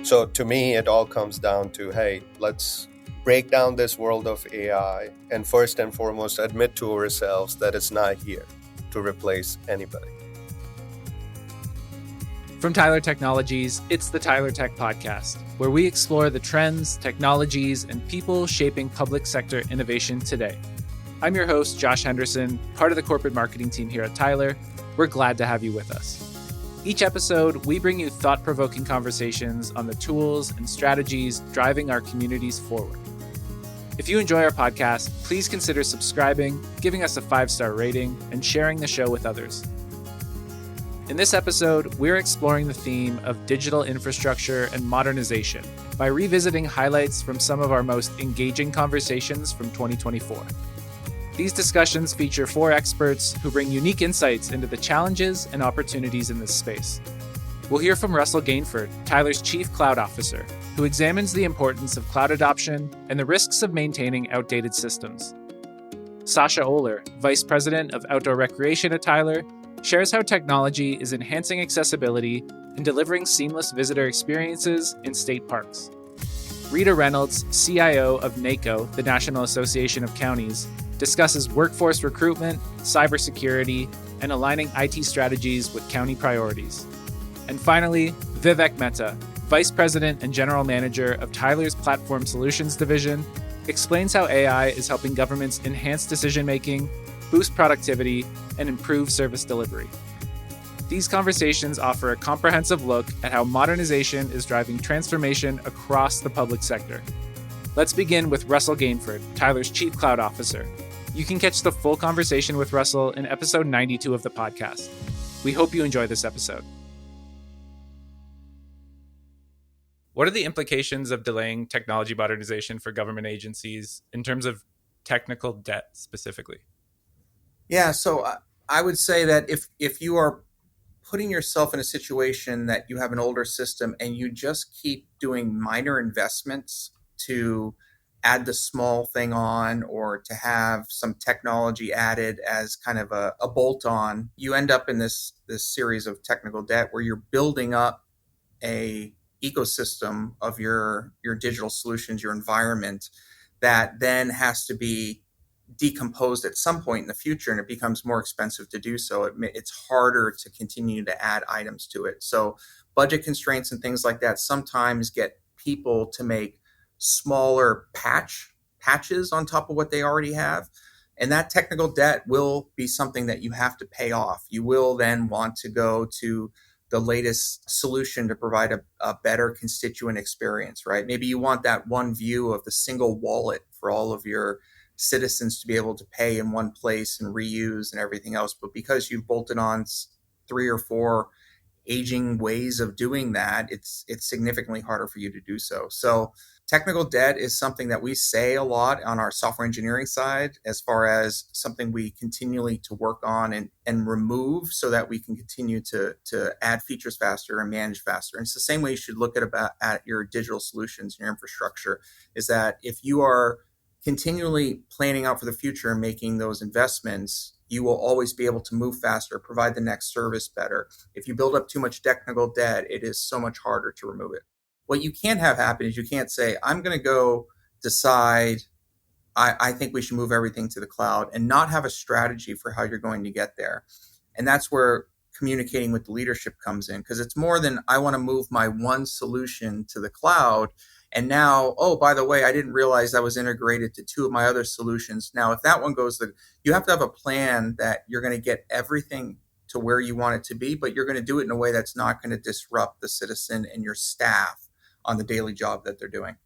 So to me, it all comes down to, hey, let's break down this world of AI and first and foremost admit to ourselves that it's not here to replace anybody. From Tyler Technologies, it's the Tyler Tech Podcast, where we explore the trends, technologies, and people shaping public sector innovation today. I'm your host, Josh Henderson, part of the corporate marketing team here at Tyler. We're glad to have you with us. Each episode, we bring you thought-provoking conversations on the tools and strategies driving our communities forward. If you enjoy our podcast, please consider subscribing, giving us a 5-star rating, and sharing the show with others. In this episode, we're exploring the theme of digital infrastructure and modernization by revisiting highlights from some of our most engaging conversations from 2024. These discussions feature 4 experts who bring unique insights into the challenges and opportunities in this space. We'll hear from Russell Gainford, Tyler's Chief Cloud Officer, who examines the importance of cloud adoption and the risks of maintaining outdated systems. Sascha Ohler, Vice President of Outdoor Recreation at Tyler, shares how technology is enhancing accessibility and delivering seamless visitor experiences in state parks. Rita Reynolds, CIO of NACO, the National Association of Counties, discusses workforce recruitment, cybersecurity, and aligning IT strategies with county priorities. And finally, Vivek Mehta, Vice President and General Manager of Tyler's Platform Solutions Division, explains how AI is helping governments enhance decision-making, boost productivity, and improve service delivery. These conversations offer a comprehensive look at how modernization is driving transformation across the public sector. Let's begin with Russell Gainford, Tyler's Chief Cloud Officer. You can catch the full conversation with Russell in episode 92 of the podcast. We hope you enjoy this episode. What are the implications of delaying technology modernization for government agencies in terms of technical debt specifically? Yeah, so I would say that if you are putting yourself in a situation that you have an older system and you just keep doing minor investments to add the small thing on or to have some technology added as kind of a bolt-on, you end up in this series of technical debt where you're building up a ecosystem of your digital solutions, your environment, that then has to be decomposed at some point in the future, and it becomes more expensive to do so. It's harder to continue to add items to it. So budget constraints and things like that sometimes get people to make smaller patches on top of what they already have. And that technical debt will be something that you have to pay off. You will then want to go to the latest solution to provide a better constituent experience, right? Maybe you want that one view of the single wallet for all of your citizens to be able to pay in one place and reuse and everything else. But because you've bolted on 3 or 4 aging ways of doing that, it's significantly harder for you to do so. So technical debt is something that we say a lot on our software engineering side, as far as something we continually to work on and remove so that we can continue to add features faster and manage faster. And it's the same way you should look at your digital solutions, your infrastructure, is that if you are continually planning out for the future and making those investments, you will always be able to move faster, provide the next service better. If you build up too much technical debt, it is so much harder to remove it. What you can't have happen is you can't say, I'm going to go decide, I think we should move everything to the cloud, and not have a strategy for how you're going to get there. And that's where communicating with the leadership comes in, because it's more than I want to move my one solution to the cloud. And now, oh, by the way, I didn't realize that was integrated to 2 of my other solutions. Now, if that one goes, you have to have a plan that you're going to get everything to where you want it to be, but you're going to do it in a way that's not going to disrupt the citizen and your staff on the daily job that they're doing.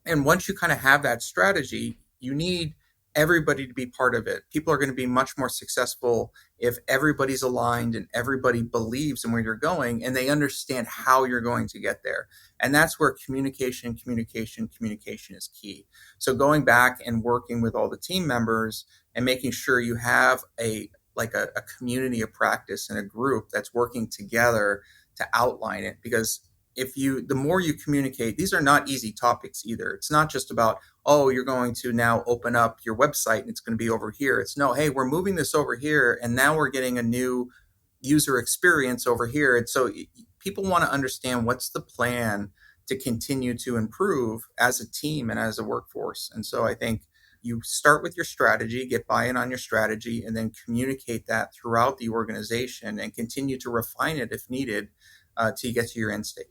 And once you kind of have that strategy, you need everybody to be part of it. People are going to be much more successful if everybody's aligned and everybody believes in where you're going and they understand how you're going to get there. And that's where communication is key. So going back and working with all the team members and making sure you have a community of practice and a group that's working together to outline it. Because the more you communicate, these are not easy topics either. It's not just about, oh, you're going to now open up your website and it's going to be over here. It's no, hey, we're moving this over here and now we're getting a new user experience over here. And so people want to understand what's the plan to continue to improve as a team and as a workforce. And so I think you start with your strategy, get buy-in on your strategy, and then communicate that throughout the organization and continue to refine it if needed till you get to your end state.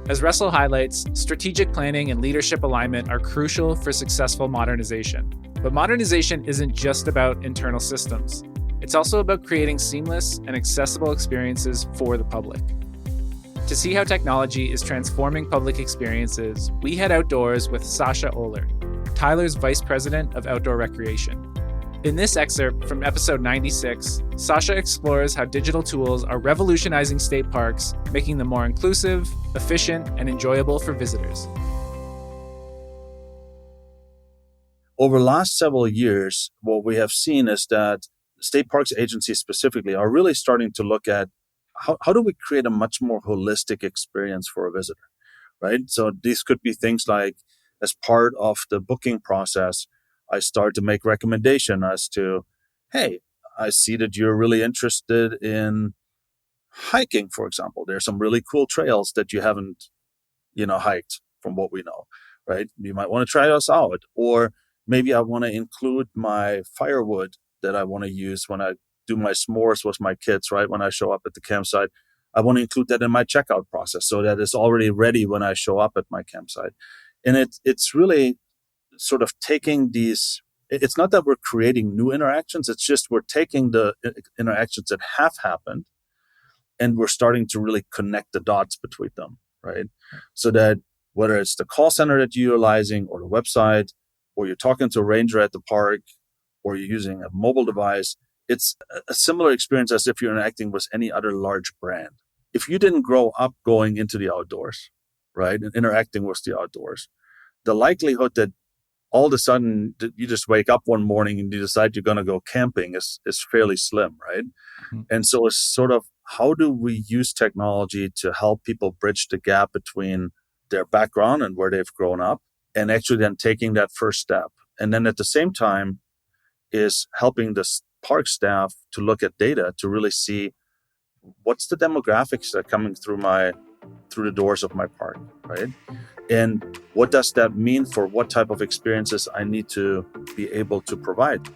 As Russell highlights, strategic planning and leadership alignment are crucial for successful modernization. But modernization isn't just about internal systems. It's also about creating seamless and accessible experiences for the public. To see how technology is transforming public experiences, we head outdoors with Sascha Ohler, Tyler's Vice President of Outdoor Recreation. In this excerpt from episode 96, Sascha explores how digital tools are revolutionizing state parks, making them more inclusive, efficient, and enjoyable for visitors. Over the last several years, what we have seen is that state parks agencies specifically are really starting to look at how do we create a much more holistic experience for a visitor, right? So these could be things like, as part of the booking process, I start to make recommendation as to, hey, I see that you're really interested in hiking, for example. There's some really cool trails that you haven't, hiked from what we know, right? You might want to try us out. Or maybe I want to include my firewood that I want to use when I do my s'mores with my kids, right? When I show up at the campsite, I want to include that in my checkout process so that it's already ready when I show up at my campsite. And it's really sort of taking these, it's not that we're creating new interactions, it's just we're taking the interactions that have happened and we're starting to really connect the dots between them, right? So that whether it's the call center that you're utilizing or the website, or you're talking to a ranger at the park, or you're using a mobile device, it's a similar experience as if you're interacting with any other large brand. If you didn't grow up going into the outdoors, right, and interacting with the outdoors, the likelihood that all of a sudden you just wake up one morning and you decide you're going to go camping is fairly slim, right? Mm-hmm. And so it's sort of, how do we use technology to help people bridge the gap between their background and where they've grown up, and actually then taking that first step. And then at the same time is helping the park staff to look at data to really see what's the demographics that are coming through the doors of my park, right? And what does that mean for what type of experiences I need to be able to provide?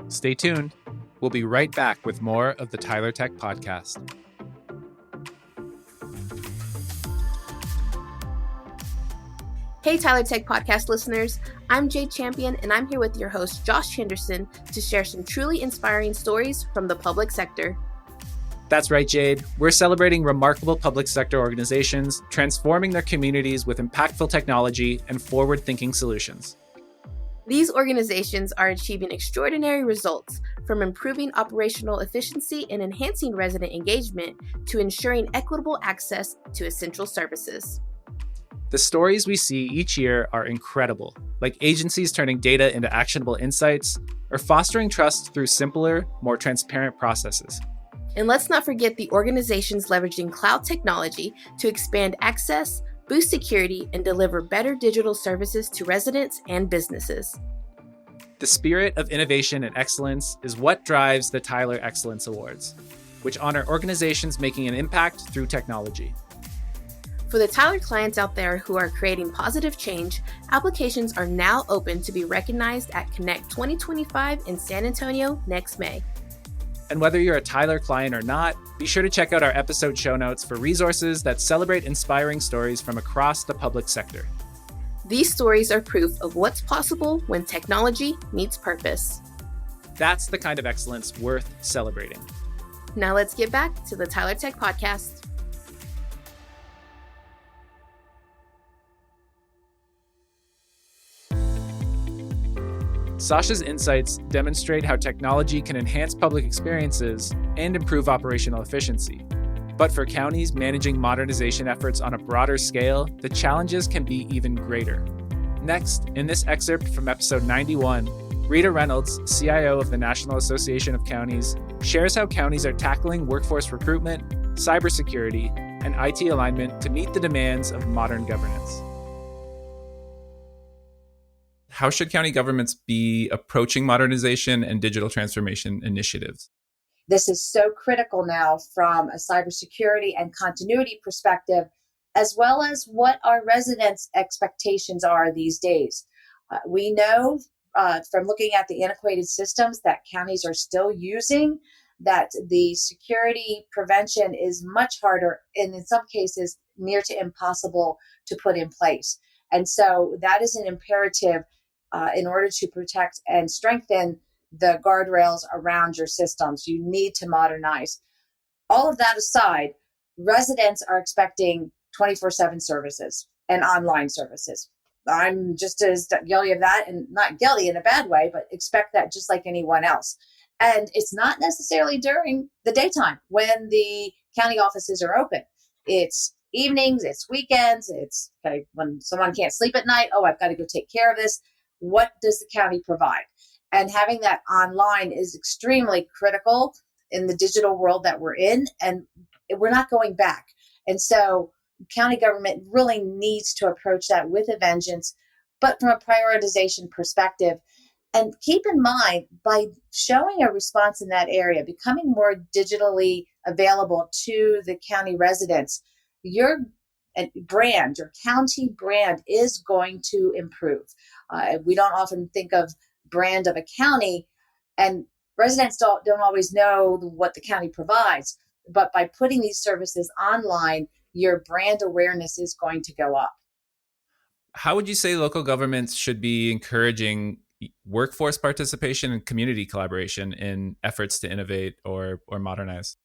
Stay tuned. We'll be right back with more of the Tyler Tech Podcast. Hey, Tyler Tech Podcast listeners. I'm Jade Champion, and I'm here with your host, Josh Henderson, to share some truly inspiring stories from the public sector. That's right, Jade. We're celebrating remarkable public sector organizations, transforming their communities with impactful technology and forward-thinking solutions. These organizations are achieving extraordinary results, from improving operational efficiency and enhancing resident engagement to ensuring equitable access to essential services. The stories we see each year are incredible, like agencies turning data into actionable insights or fostering trust through simpler, more transparent processes. And let's not forget the organizations leveraging cloud technology to expand access, boost security, and deliver better digital services to residents and businesses. The spirit of innovation and excellence is what drives the Tyler Excellence Awards, which honor organizations making an impact through technology. For the Tyler clients out there who are creating positive change, applications are now open to be recognized at Connect 2025 in San Antonio next May. And whether you're a Tyler client or not, be sure to check out our episode show notes for resources that celebrate inspiring stories from across the public sector. These stories are proof of what's possible when technology meets purpose. That's the kind of excellence worth celebrating. Now let's get back to the Tyler Tech Podcast. Sascha's insights demonstrate how technology can enhance public experiences and improve operational efficiency. But for counties managing modernization efforts on a broader scale, the challenges can be even greater. Next, in this excerpt from episode 91, Rita Reynolds, CIO of the National Association of Counties, shares how counties are tackling workforce recruitment, cybersecurity, and IT alignment to meet the demands of modern governance. How should county governments be approaching modernization and digital transformation initiatives? This is so critical now from a cybersecurity and continuity perspective, as well as what our residents' expectations are these days. We know from looking at the antiquated systems that counties are still using, that the security prevention is much harder and in some cases near to impossible to put in place. And so that is an imperative in order to protect and strengthen the guardrails around your systems. You need to modernize. All of that aside, residents are expecting 24/7 services and online services. I'm just as guilty of that, and not guilty in a bad way, but expect that just like anyone else. And it's not necessarily during the daytime when the county offices are open. It's evenings, it's weekends, it's okay, when someone can't sleep at night. Oh, I've got to go take care of this. What does the county provide? And having that online is extremely critical in the digital world that we're in, and we're not going back. And so county government really needs to approach that with a vengeance, but from a prioritization perspective. And keep in mind, by showing a response in that area, becoming more digitally available to the county residents, your brand, your county brand is going to improve. We don't often think of brand of a county, and residents don't always know what the county provides. But by putting these services online, your brand awareness is going to go up. How would you say local governments should be encouraging workforce participation and community collaboration in efforts to innovate or modernize?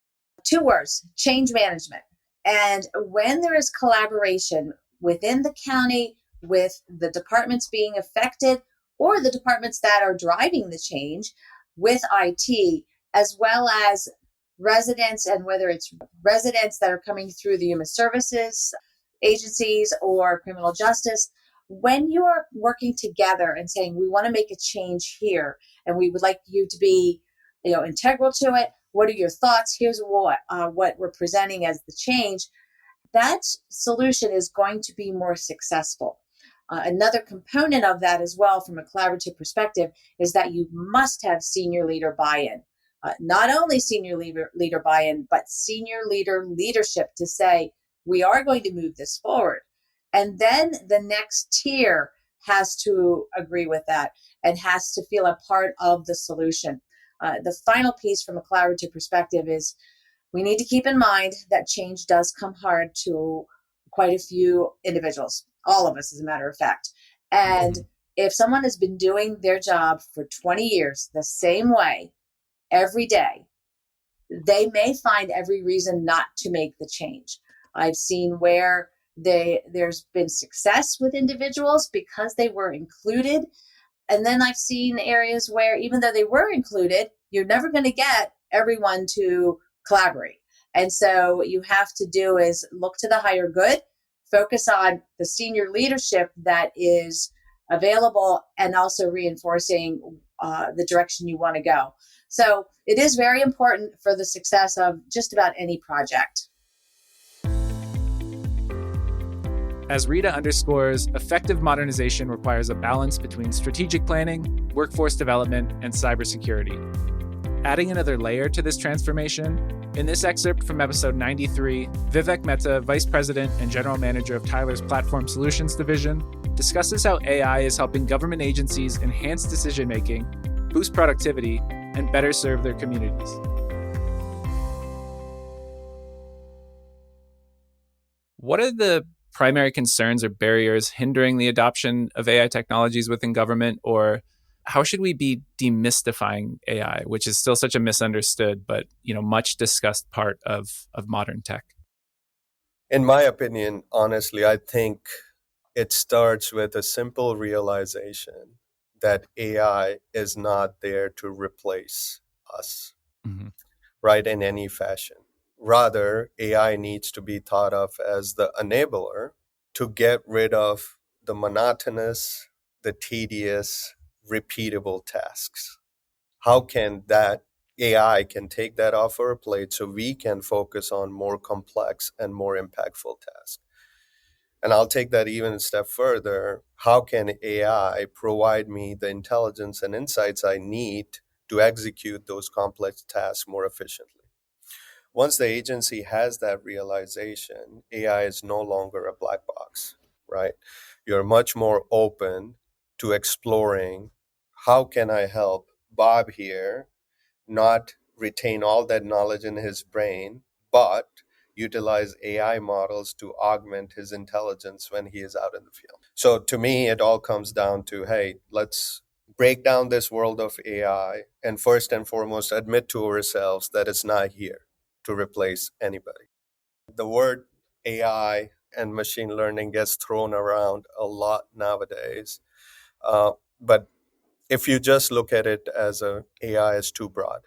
2 words: change management. And when there is collaboration within the county with the departments being affected or the departments that are driving the change with IT, as well as residents, and whether it's residents that are coming through the human services agencies or criminal justice, when you are working together and saying, we want to make a change here and we would like you to be integral to it, what are your thoughts? Here's what we're presenting as the change. That solution is going to be more successful. Another component of that as well, from a collaborative perspective, is that you must have senior leader buy-in. Not only senior leader buy-in, but senior leader leadership to say, we are going to move this forward. And then the next tier has to agree with that and has to feel a part of the solution. The final piece from a collaborative perspective is we need to keep in mind that change does come hard to quite a few individuals, all of us, as a matter of fact. And if someone has been doing their job for 20 years the same way every day, they may find every reason not to make the change. I've seen where there's been success with individuals because they were included. And then I've seen areas where even though they were included, you're never going to get everyone to collaborate. And so what you have to do is look to the higher good, focus on the senior leadership that is available, and also reinforcing the direction you want to go. So it is very important for the success of just about any project. As Rita underscores, effective modernization requires a balance between strategic planning, workforce development, and cybersecurity. Adding another layer to this transformation, in this excerpt from episode 93, Vivek Mehta, Vice President and General Manager of Tyler's Platform Solutions Division, discusses how AI is helping government agencies enhance decision-making, boost productivity, and better serve their communities. What are the primary concerns or barriers hindering the adoption of AI technologies within government, or how should we be demystifying AI, which is still such a misunderstood but much discussed part of modern tech? In my opinion, honestly, I think it starts with a simple realization that AI is not there to replace us, right, in any fashion. Rather, AI needs to be thought of as the enabler to get rid of the monotonous, the tedious, repeatable tasks. How can that AI can take that off our plate so we can focus on more complex and more impactful tasks? And I'll take that even a step further. How can AI provide me the intelligence and insights I need to execute those complex tasks more efficiently. Once the agency has that realization, AI is no longer a black box, right? You're much more open to exploring how can I help Bob here not retain all that knowledge in his brain, but utilize AI models to augment his intelligence when he is out in the field. So to me, it all comes down to, hey, let's break down this world of AI and first and foremost admit to ourselves that it's not here to replace anybody. The word AI and machine learning gets thrown around a lot nowadays. But if you just look at it as AI is too broad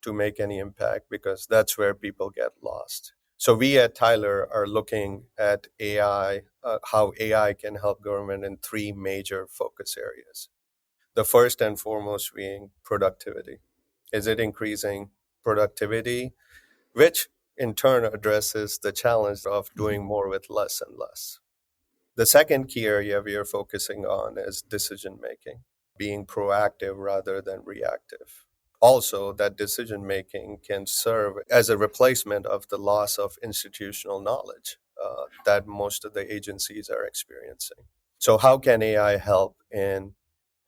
to make any impact, because that's where people get lost. So we at Tyler are looking at AI, how AI can help government in three major focus areas. The first and foremost being productivity. Is it increasing productivity, which in turn addresses the challenge of doing more with less and less. The second key area we are focusing on is decision making, being proactive rather than reactive. Also, that decision making can serve as a replacement of the loss of institutional knowledge that most of the agencies are experiencing. So, how can AI help in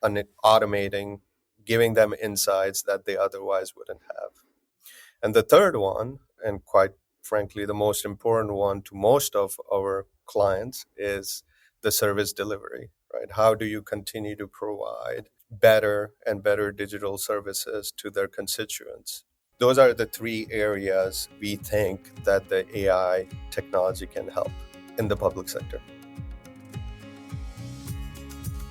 automating, giving them insights that they otherwise wouldn't have? And the third one, and quite frankly, the most important one to most of our clients, is the service delivery, right? How do you continue to provide better and better digital services to their constituents? Those are the three areas we think that the AI technology can help in the public sector.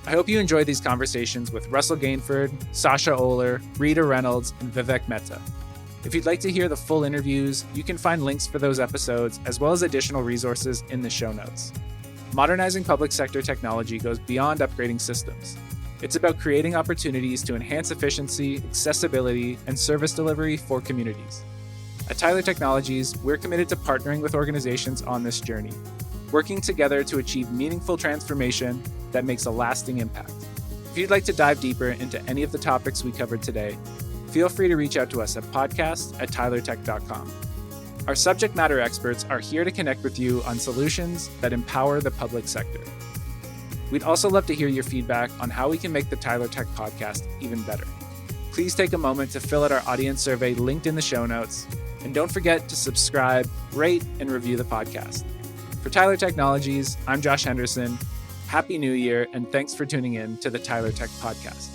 I hope you enjoyed these conversations with Russell Gainford, Sascha Ohler, Rita Reynolds, and Vivek Mehta. If you'd like to hear the full interviews, you can find links for those episodes as well as additional resources in the show notes. Modernizing public sector technology goes beyond upgrading systems. It's about creating opportunities to enhance efficiency, accessibility, and service delivery for communities. At Tyler Technologies, we're committed to partnering with organizations on this journey, working together to achieve meaningful transformation that makes a lasting impact. If you'd like to dive deeper into any of the topics we covered today, feel free to reach out to us at podcast@tylertech.com. Our subject matter experts are here to connect with you on solutions that empower the public sector. We'd also love to hear your feedback on how we can make the Tyler Tech podcast even better. Please take a moment to fill out our audience survey linked in the show notes, and don't forget to subscribe, rate, and review the podcast. For Tyler Technologies, I'm Josh Henderson. Happy New Year, and thanks for tuning in to the Tyler Tech podcast.